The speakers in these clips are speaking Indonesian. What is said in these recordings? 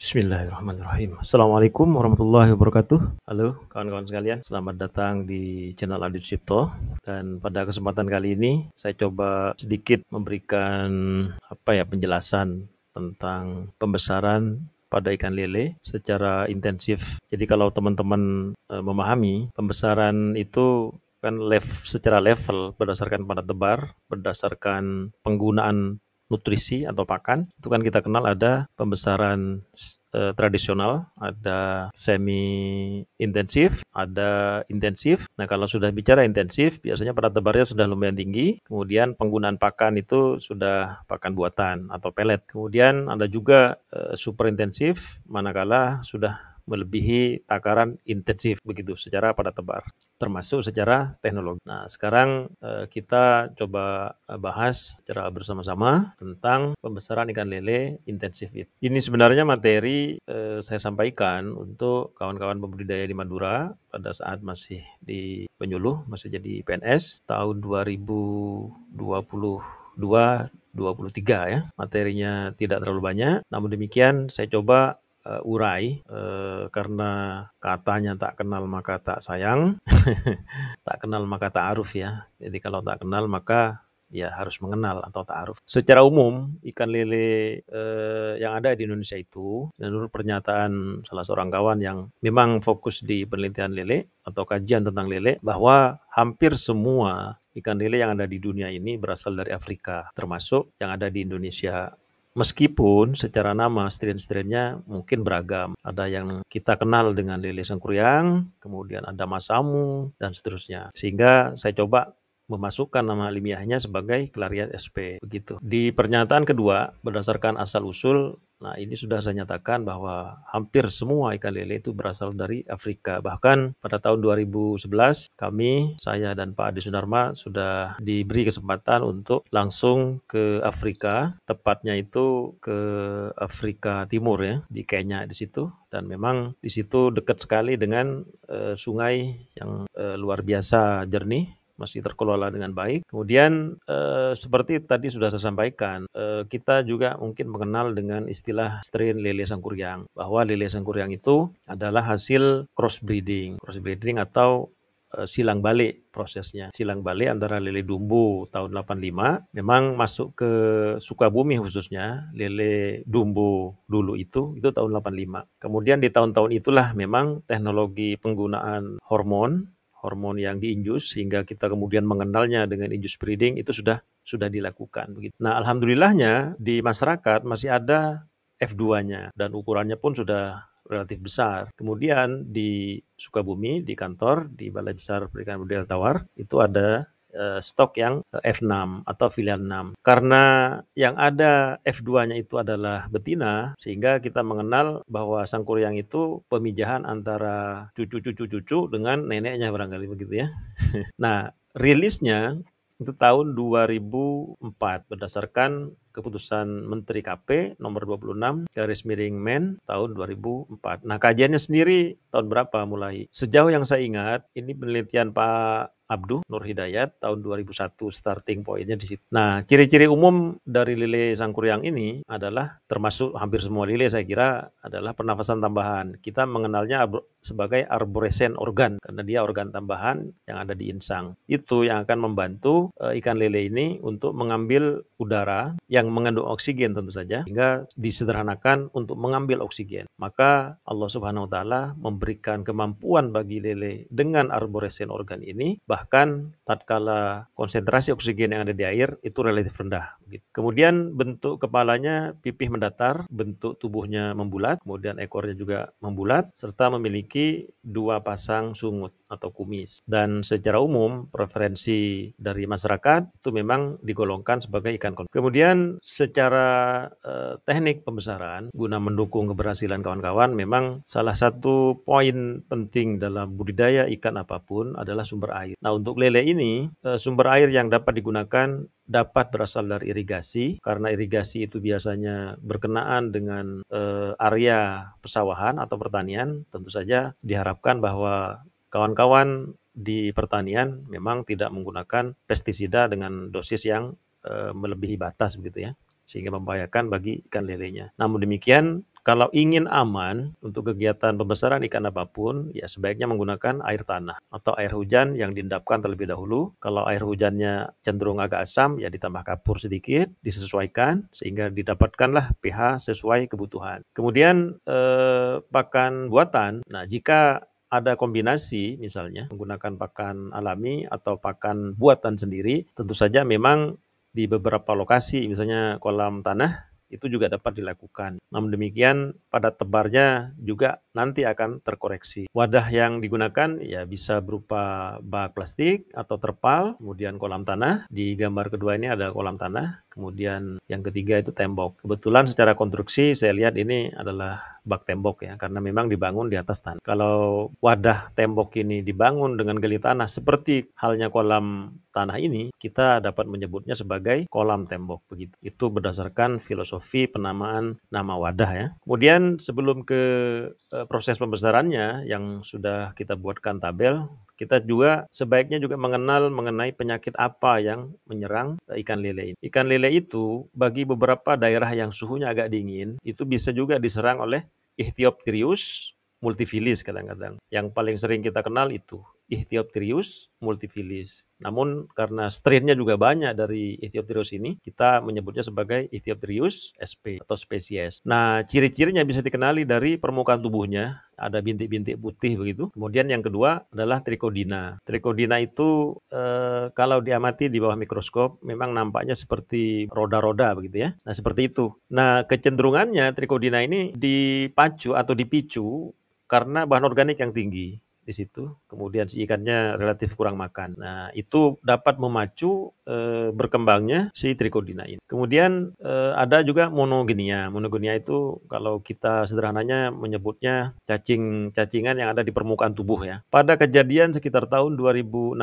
Bismillahirrahmanirrahim. Assalamualaikum warahmatullahi wabarakatuh. Halo kawan-kawan sekalian, selamat datang di channel Adit Cipto. Dan pada kesempatan kali ini saya coba sedikit memberikan penjelasan tentang pembesaran pada ikan lele secara intensif. Jadi kalau teman-teman memahami, pembesaran itu kan secara level berdasarkan pada tebar, berdasarkan penggunaan nutrisi atau pakan, itu kan kita kenal ada pembesaran tradisional, ada semi intensif, ada intensif. Nah, kalau sudah bicara intensif, biasanya pada tebarnya sudah lumayan tinggi, kemudian penggunaan pakan itu sudah pakan buatan atau pelet. Kemudian ada juga super intensif, manakala sudah melebihi takaran intensif begitu secara pada tebar, termasuk secara teknologi. Nah, sekarang kita coba bahas secara bersama-sama tentang pembesaran ikan lele intensif. Ini sebenarnya materi saya sampaikan untuk kawan-kawan pembudidaya di Madura pada saat masih di penyuluh, masih jadi PNS tahun 2022-23 ya. Materinya tidak terlalu banyak, namun demikian saya coba urai karena katanya tak kenal maka tak sayang, tak kenal maka tak aruf ya. Jadi kalau tak kenal maka ya harus mengenal atau ta'aruf. Secara umum, ikan lele yang ada di Indonesia itu, menurut pernyataan salah seorang kawan yang memang fokus di penelitian lele atau kajian tentang lele, bahwa hampir semua ikan lele yang ada di dunia ini berasal dari Afrika, termasuk yang ada di Indonesia. Meskipun secara nama strain-strainnya mungkin beragam. Ada yang kita kenal dengan lele sangkuriang, kemudian ada masamu, dan seterusnya. Sehingga saya coba memasukkan nama ilmiahnya sebagai Clarias sp. Begitu. Di pernyataan kedua, berdasarkan asal-usul, nah ini sudah saya nyatakan bahwa hampir semua ikan lele itu berasal dari Afrika. Bahkan pada tahun 2011, saya dan Pak Adi Sunarma sudah diberi kesempatan untuk langsung ke Afrika, tepatnya itu ke Afrika Timur ya, di Kenya di situ. Dan memang di situ dekat sekali dengan sungai yang luar biasa jernih, masih terkelola dengan baik. Kemudian seperti tadi sudah saya sampaikan, kita juga mungkin mengenal dengan istilah strain lele sangkuriang, bahwa lele sangkuriang itu adalah hasil crossbreeding atau silang balik prosesnya. Silang balik antara lele dumbo tahun 85, memang masuk ke Sukabumi khususnya, lele dumbo dulu itu tahun 85. Kemudian di tahun-tahun itulah memang teknologi penggunaan hormon yang diinjus sehingga kita kemudian mengenalnya dengan induced breeding itu sudah dilakukan. Nah, alhamdulillahnya di masyarakat masih ada F2-nya dan ukurannya pun sudah relatif besar. Kemudian di Sukabumi, di kantor, di Balai Besar Perikanan Budidaya Tawar, itu ada stok yang F6 atau filial 6. Karena yang ada F2-nya itu adalah betina, sehingga kita mengenal bahwa sangkuriang itu pemijahan antara cucu dengan neneknya barangkali begitu ya. Nah, rilisnya itu tahun 2004 berdasarkan keputusan Menteri KP nomor 26 garis miring Men tahun 2004. Nah, kajiannya sendiri tahun berapa mulai? Sejauh yang saya ingat, ini penelitian Pak Abduh Nur Hidayat tahun 2001, starting pointnya di situ. Nah, ciri-ciri umum dari lele sangkuriang ini adalah, termasuk hampir semua lele saya kira, adalah pernafasan tambahan. Kita mengenalnya sebagai arborescent organ karena dia organ tambahan yang ada di insang. Itu yang akan membantu ikan lele ini untuk mengambil udara yang mengandung oksigen tentu saja, sehingga disederhanakan untuk mengambil oksigen. Maka Allah Subhanahu wa taala memberikan kemampuan bagi lele dengan arborescent organ ini, bahkan tatkala konsentrasi oksigen yang ada di air itu relatif rendah. Kemudian bentuk kepalanya pipih mendatar, bentuk tubuhnya membulat, kemudian ekornya juga membulat, serta memiliki 2 pasang sungut atau kumis. Dan secara umum preferensi dari masyarakat itu memang digolongkan sebagai ikan konsumsi. Kemudian secara teknik pembesaran guna mendukung keberhasilan kawan-kawan, memang salah satu poin penting dalam budidaya ikan apapun adalah sumber air. Nah, untuk lele ini sumber air yang dapat digunakan dapat berasal dari irigasi, karena irigasi itu biasanya berkenaan dengan area pesawahan atau pertanian. Tentu saja diharapkan bahwa kawan-kawan di pertanian memang tidak menggunakan pestisida dengan dosis yang melebihi batas begitu ya, sehingga membahayakan bagi ikan lelenya. Namun demikian, Kalau ingin aman untuk kegiatan pembesaran ikan apapun, ya sebaiknya menggunakan air tanah atau air hujan yang diendapkan terlebih dahulu. Kalau air hujannya cenderung agak asam, ya ditambah kapur sedikit, disesuaikan sehingga didapatkanlah pH sesuai kebutuhan. Kemudian pakan buatan. Nah, jika ada kombinasi misalnya menggunakan pakan alami atau pakan buatan sendiri, tentu saja memang di beberapa lokasi misalnya kolam tanah itu juga dapat dilakukan. Namun demikian padat tebarnya juga nanti akan terkoreksi. Wadah yang digunakan ya bisa berupa bak plastik atau terpal, kemudian kolam tanah. Di gambar kedua ini ada kolam tanah, kemudian yang ketiga itu tembok. Kebetulan secara konstruksi saya lihat ini adalah bak tembok ya, karena memang dibangun di atas tanah. Kalau wadah tembok ini dibangun dengan gali tanah seperti halnya kolam tanah ini, kita dapat menyebutnya sebagai kolam tembok begitu. Itu berdasarkan filosofi penamaan nama wadah ya. Kemudian sebelum ke proses pembesarannya yang sudah kita buatkan tabel, kita juga sebaiknya juga mengenal mengenai penyakit apa yang menyerang ikan lele ini. Ikan lele itu bagi beberapa daerah yang suhunya agak dingin, itu bisa juga diserang oleh Ichthyopterius multifilis kadang-kadang. Yang paling sering kita kenal itu Ichthyopterius multifilis. Namun karena strainnya juga banyak dari Ichthyopterius ini, kita menyebutnya sebagai Ichthyopterius sp atau spesies. Nah, ciri-cirinya bisa dikenali dari permukaan tubuhnya, ada bintik-bintik putih begitu. Kemudian yang kedua adalah trichodina. Trichodina itu kalau diamati di bawah mikroskop memang nampaknya seperti roda-roda begitu ya. Nah, seperti itu. Nah, kecenderungannya trichodina ini dipacu atau dipicu karena bahan organik yang tinggi di situ. Kemudian si ikannya relatif kurang makan. Nah, itu dapat memacu berkembangnya si trichodina ini. Kemudian ada juga monogenia. Monogenia itu kalau kita sederhananya menyebutnya cacing-cacingan yang ada di permukaan tubuh ya. Pada kejadian sekitar tahun 2016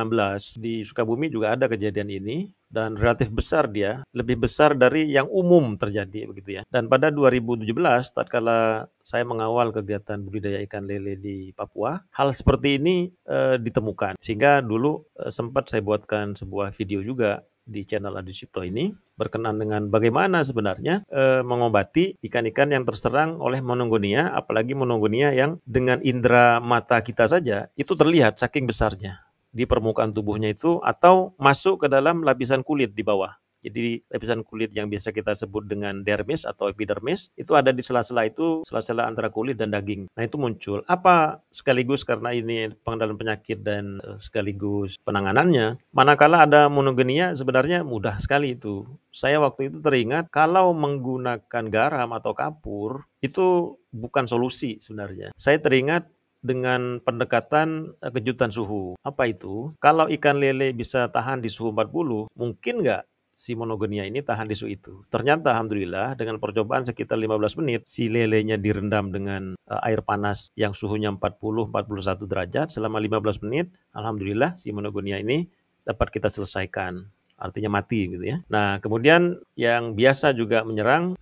di Sukabumi juga ada kejadian ini dan relatif besar dia, lebih besar dari yang umum terjadi begitu ya. Dan pada 2017 tatkala saya mengawal kegiatan budidaya ikan lele di Papua, hal seperti ini ditemukan. Sehingga dulu sempat saya buatkan sebuah video juga di channel Adi Sucipto ini berkenaan dengan bagaimana sebenarnya mengobati ikan-ikan yang terserang oleh monogonia, apalagi monogonia yang dengan indera mata kita saja itu terlihat saking besarnya di permukaan tubuhnya itu atau masuk ke dalam lapisan kulit di bawah. Jadi lapisan kulit yang biasa kita sebut dengan dermis atau epidermis itu ada di sela-sela itu, sela-sela antara kulit dan daging. Nah, itu muncul. Apa sekaligus karena ini pengendalian penyakit dan sekaligus penanganannya, manakala ada monogenia sebenarnya mudah sekali itu. Saya waktu itu teringat kalau menggunakan garam atau kapur itu bukan solusi sebenarnya. Saya teringat dengan pendekatan kejutan suhu. Apa itu? Kalau ikan lele bisa tahan di suhu 40, mungkin nggak si monogenia ini tahan di suhu itu? Ternyata alhamdulillah dengan percobaan sekitar 15 menit, si lelenya direndam dengan air panas yang suhunya 40-41 derajat selama 15 menit, alhamdulillah si monogenia ini dapat kita selesaikan. Artinya mati gitu ya. Nah, kemudian yang biasa juga menyerang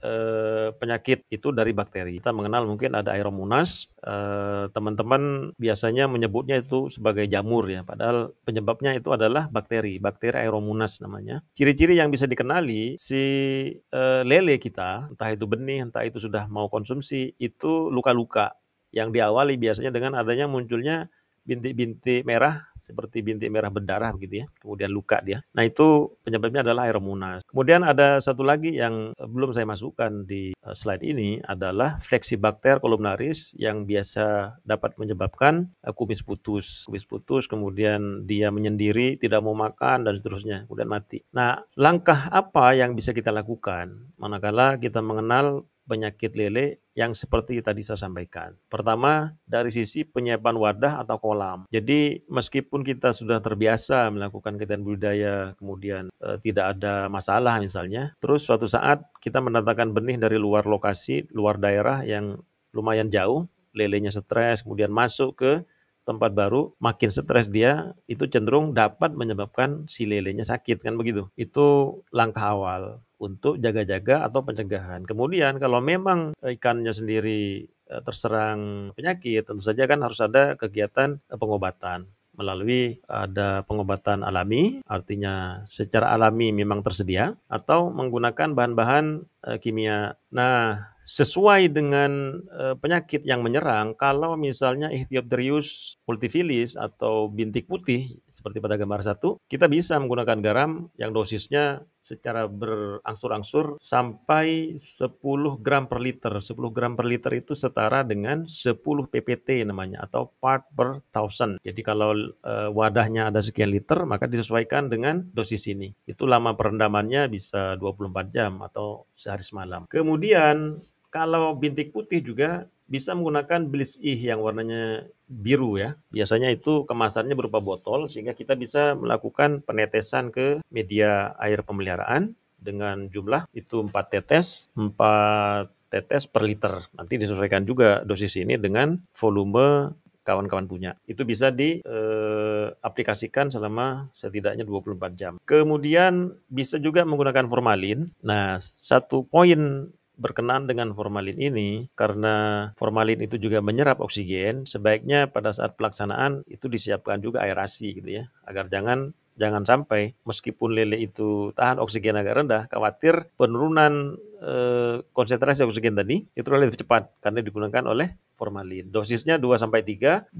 penyakit itu dari bakteri. Kita mengenal mungkin ada Aeromonas, teman-teman biasanya menyebutnya itu sebagai jamur ya, padahal penyebabnya itu adalah bakteri Aeromonas namanya. Ciri-ciri yang bisa dikenali si lele kita, entah itu benih, entah itu sudah mau konsumsi, itu luka-luka yang diawali biasanya dengan adanya munculnya bintik-bintik merah seperti bintik merah berdarah begitu ya, kemudian luka dia. Nah, itu penyebabnya adalah Aeromonas. Kemudian ada satu lagi yang belum saya masukkan di slide ini adalah Flexibacter columnaris yang biasa dapat menyebabkan kumis putus. Kumis putus, kemudian dia menyendiri, tidak mau makan dan seterusnya, kemudian mati. Nah, langkah apa yang bisa kita lakukan manakala kita mengenal penyakit lele yang seperti tadi saya sampaikan. Pertama, dari sisi penyiapan wadah atau kolam. Jadi, meskipun kita sudah terbiasa melakukan kegiatan budidaya, kemudian tidak ada masalah misalnya, terus suatu saat kita mendatangkan benih dari luar lokasi, luar daerah yang lumayan jauh, lelenya stres, kemudian masuk ke tempat baru, makin stres dia, itu cenderung dapat menyebabkan si lelenya sakit, kan begitu. Itu langkah awal untuk jaga-jaga atau pencegahan. Kemudian kalau memang ikannya sendiri terserang penyakit, tentu saja kan harus ada kegiatan pengobatan melalui ada pengobatan alami, artinya secara alami memang tersedia, atau menggunakan bahan-bahan kimia. Nah, sesuai dengan, penyakit yang menyerang, kalau misalnya Ichthyopterius multifilis atau bintik putih seperti pada gambar 1, kita bisa menggunakan garam yang dosisnya secara berangsur-angsur sampai 10 gram per liter. 10 gram per liter itu setara dengan 10 ppt namanya atau part per thousand. Jadi kalau, wadahnya ada sekian liter, maka disesuaikan dengan dosis ini. Itu lama perendamannya bisa 24 jam atau sehari semalam. Kemudian kalau bintik putih juga bisa menggunakan bleach ih yang warnanya biru ya. Biasanya itu kemasannya berupa botol sehingga kita bisa melakukan penetesan ke media air pemeliharaan dengan jumlah itu 4 tetes, 4 tetes per liter. Nanti disesuaikan juga dosis ini dengan volume kawan-kawan punya. Itu bisa diaplikasikan selama setidaknya 24 jam. Kemudian bisa juga menggunakan formalin. Nah, satu poin berkenaan dengan formalin ini, karena formalin itu juga menyerap oksigen, sebaiknya pada saat pelaksanaan itu disiapkan juga aerasi gitu ya, agar jangan sampai meskipun lele itu tahan oksigen agak rendah, khawatir penurunan konsentrasi oksigen tadi itu relatif cepat karena digunakan oleh formalin. Dosisnya 2 sampai 3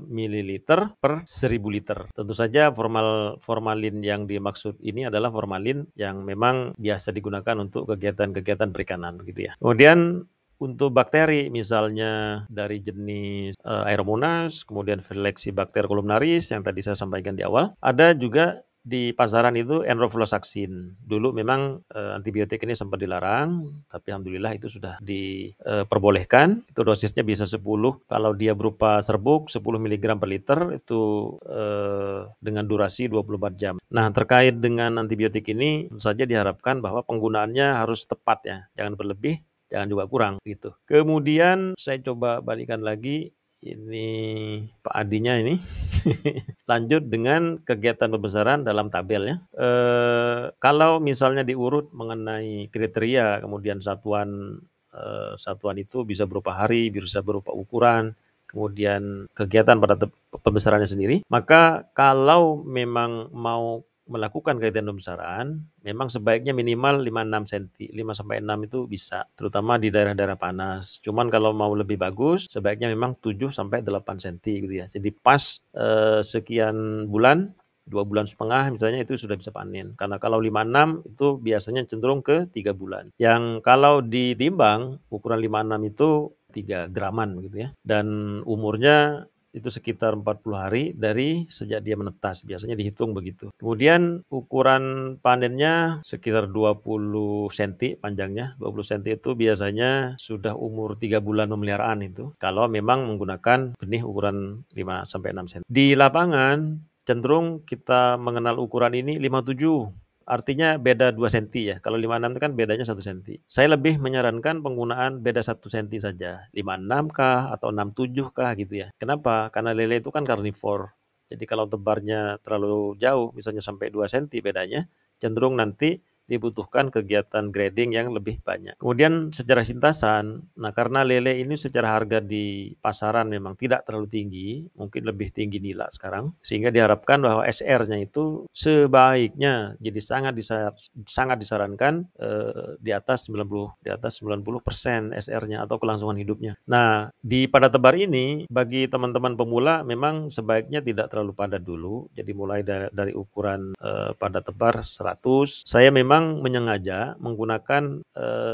mililiter per 1000 liter. Tentu saja formalin yang dimaksud ini adalah formalin yang memang biasa digunakan untuk kegiatan-kegiatan perikanan begitu ya. Kemudian untuk bakteri misalnya dari jenis Aeromonas, kemudian Filexibacter columnaris yang tadi saya sampaikan di awal, ada juga di pasaran itu enrofloxacin. Dulu memang antibiotik ini sempat dilarang, tapi alhamdulillah itu sudah diperbolehkan. Itu dosisnya bisa 10. Kalau dia berupa serbuk 10 mg per liter itu dengan durasi 24 jam. Nah, terkait dengan antibiotik ini tentu saja diharapkan bahwa penggunaannya harus tepat ya, jangan berlebih, jangan juga kurang gitu. Kemudian saya coba balikan lagi ini Pak Adinya ini. Lanjut dengan kegiatan pembesaran dalam tabel ya. Kalau misalnya diurut mengenai kriteria, kemudian satuan itu bisa berupa hari, bisa berupa ukuran, kemudian kegiatan pada pembesarannya sendiri, maka kalau memang mau melakukan kegiatan pembesaran, memang sebaiknya minimal 5-6 cm, 5 sampai 6 itu bisa, terutama di daerah-daerah panas. Cuman kalau mau lebih bagus, sebaiknya memang 7 sampai 8 cm gitu ya. Jadi pas sekian bulan, 2,5 bulan misalnya itu sudah bisa panen. Karena kalau 5-6 itu biasanya cenderung ke 3 bulan. Yang kalau ditimbang ukuran 5-6 itu 3 graman gitu ya. Dan umurnya itu sekitar 40 hari dari sejak dia menetas, biasanya dihitung begitu. Kemudian ukuran panennya sekitar 20 cm panjangnya, 20 cm itu biasanya sudah umur 3 bulan pemeliharaan itu, kalau memang menggunakan benih ukuran 5 sampai 6 cm. Di lapangan cenderung kita mengenal ukuran ini 57. Artinya beda 2 cm ya. Kalau 56 itu kan bedanya 1 cm. Saya lebih menyarankan penggunaan beda 1 cm saja. 56 kah atau 67 kah gitu ya. Kenapa? Karena lele itu kan karnivor. Jadi kalau tebarnya terlalu jauh, misalnya sampai 2 cm bedanya, cenderung nanti dibutuhkan kegiatan grading yang lebih banyak. Kemudian secara sintasan, nah karena lele ini secara harga di pasaran memang tidak terlalu tinggi, mungkin lebih tinggi nila sekarang, sehingga diharapkan bahwa SR-nya itu sebaiknya jadi sangat disarankan di atas 90% SR-nya atau kelangsungan hidupnya. Nah, di pada tebar ini bagi teman-teman pemula memang sebaiknya tidak terlalu padat dulu. Jadi mulai dari ukuran pada tebar 100. Saya memang menyengaja menggunakan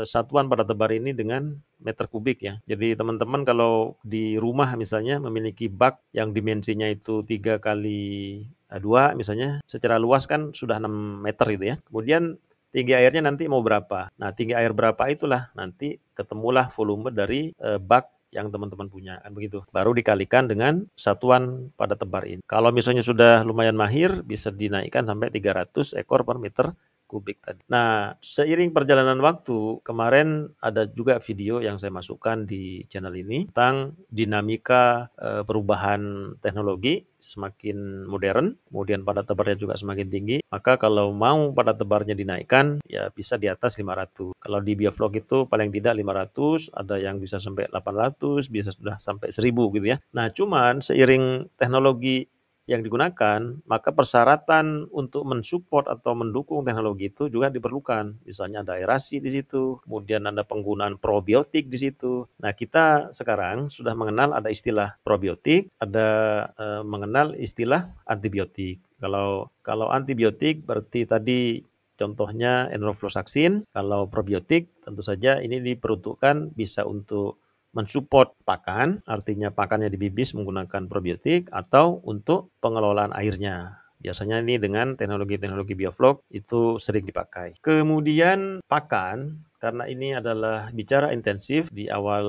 satuan pada tebar ini dengan meter kubik ya. Jadi teman-teman kalau di rumah misalnya memiliki bak yang dimensinya itu 3 kali 2 misalnya, secara luas kan sudah 6 meter gitu ya. Kemudian tinggi airnya nanti mau berapa. Nah, tinggi air berapa itulah nanti ketemulah volume dari bak yang teman-teman punya, kan begitu. Baru dikalikan dengan satuan pada tebar ini. Kalau misalnya sudah lumayan mahir, bisa dinaikkan sampai 300 ekor per meter kubik tadi. Nah, seiring perjalanan waktu, kemarin ada juga video yang saya masukkan di channel ini tentang dinamika perubahan teknologi semakin modern, kemudian pada tebarnya juga semakin tinggi, maka kalau mau pada tebarnya dinaikkan, ya bisa di atas 500. Kalau di Biovlog itu paling tidak 500, ada yang bisa sampai 800, bisa sudah sampai 1000 gitu ya. Nah, cuman seiring teknologi yang digunakan, maka persyaratan untuk mensupport atau mendukung teknologi itu juga diperlukan. Misalnya ada aerasi di situ, kemudian ada penggunaan probiotik di situ. Nah, kita sekarang sudah mengenal ada istilah probiotik, ada mengenal istilah antibiotik. Kalau antibiotik berarti tadi contohnya enrofloxacin, kalau probiotik tentu saja ini diperuntukkan bisa untuk mensupport pakan, artinya pakannya dibibis menggunakan probiotik atau untuk pengelolaan airnya. Biasanya ini dengan teknologi-teknologi bioflok itu sering dipakai. Kemudian pakan, karena ini adalah bicara intensif, di awal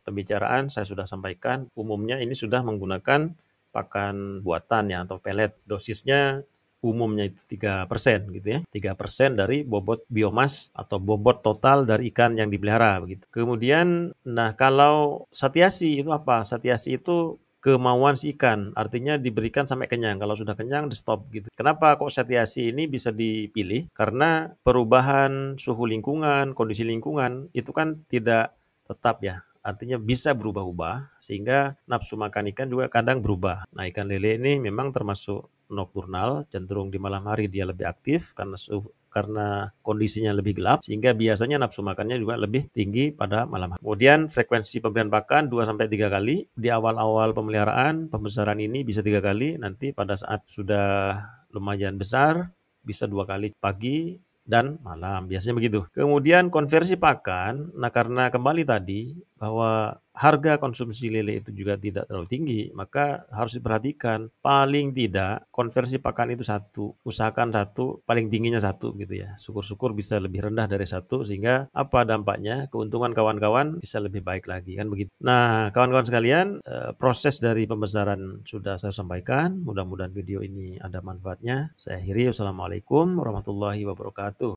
pembicaraan saya sudah sampaikan, umumnya ini sudah menggunakan pakan buatan ya atau pelet. Dosisnya umumnya itu 3% gitu ya. 3% dari bobot biomas atau bobot total dari ikan yang dipelihara begitu. Kemudian nah kalau satiasi itu apa? Satiasi itu kemauan si ikan, artinya diberikan sampai kenyang. Kalau sudah kenyang di stop gitu. Kenapa kok satiasi ini bisa dipilih? Karena perubahan suhu lingkungan, kondisi lingkungan itu kan tidak tetap ya. Artinya bisa berubah-ubah sehingga nafsu makan ikan juga kadang berubah. Nah, ikan lele ini memang termasuk nokturnal, cenderung di malam hari dia lebih aktif karena kondisinya lebih gelap, sehingga biasanya nafsu makannya juga lebih tinggi pada malam hari. Kemudian frekuensi pemberian pakan 2-3 kali. Di awal-awal pemeliharaan, pembesaran ini bisa 3 kali, nanti pada saat sudah lumayan besar, bisa 2 kali pagi dan malam, biasanya begitu. Kemudian konversi pakan, nah karena kembali tadi bahwa harga konsumsi lele itu juga tidak terlalu tinggi, maka harus diperhatikan paling tidak konversi pakan itu satu, usahakan satu, paling tingginya satu gitu ya. Syukur-syukur bisa lebih rendah dari satu sehingga apa dampaknya? Keuntungan kawan-kawan bisa lebih baik lagi kan begitu. Nah, kawan-kawan sekalian, proses dari pembesaran sudah saya sampaikan. Mudah-mudahan video ini ada manfaatnya. Saya akhiri. Wassalamualaikum warahmatullahi wabarakatuh.